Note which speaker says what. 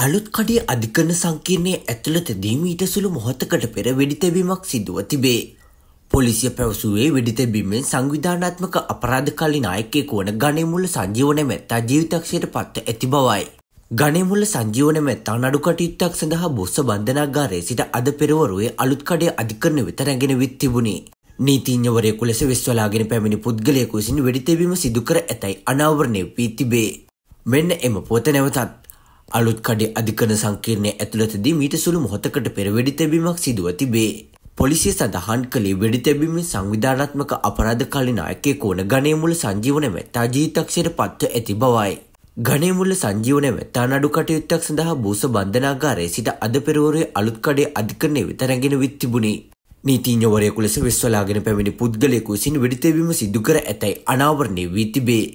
Speaker 1: අලුත් කඩේ අධිකරණ සංකීර්ණයේ ඇතුළතදී මීට සුළු මොහොතකට පෙර වෙඩිතැබීමක් සිදුව තිබේ. පොලිසිය පැවසුවේ වෙඩිතැබීමෙන් සංවිධානාත්මක අපරාධකාරී නායකයෙකු වන ගණේමුල්ල සංජීව නැමැත්තා ජීවිතක්ෂයට පත්ව ඇති බවයි. ගණේමුල්ල සංජීව නැමැත්තා නඩු කටයුත්තක් සඳහා බොස්ස බන්ධනාගාරයේ සිට අද පෙරවරුවේ අලුත් කඩේ අධිකරණ වෙත රැගෙන විත් තිබුණි. නීතිඥවරයෙකු ලෙස වෙස්වලාගෙන පැමිණි පුද්ගලයෙකු විසින් වෙඩිතැබීම සිදු කර ඇතැයි අනාවරණය වී තිබේ. මෙන්න එම පොත නැවතත් අලුත් කඩේ අධිකරණ සංකීර්ණයේ ඇතුළතදී මීට සුළු මොහොතකට පෙර වෙඩිතැබීමක් සිදුව තිබේ. පොලිසිය සඳහන් කළේ වෙඩිතැබීමෙන් සංවිධානාත්මක අපරාධකාරී නායකයෙකු වන ගණේමුල්ල සංජීව නැමැත්තා ජීවිතක්ෂයට පත්ව ඇති බවයි. ගණේමුල්ල සංජීව නැමැත්තා නඩු කටයුත්තක් සඳහා බෝස බන්ධනාගාරයේ සිට අද පෙරවරුවේ අලුත් කඩේ අධිකරණය වෙත රැගෙන විත් තිබුණි. නීතිඥවරයෙකු ලෙස වෙස්වලාගෙන පැමිණි පුද්ගලයෙකු විසින් වෙඩිතැබීම සිදු කර ඇතැයි අනාවරණය වී තිබේ.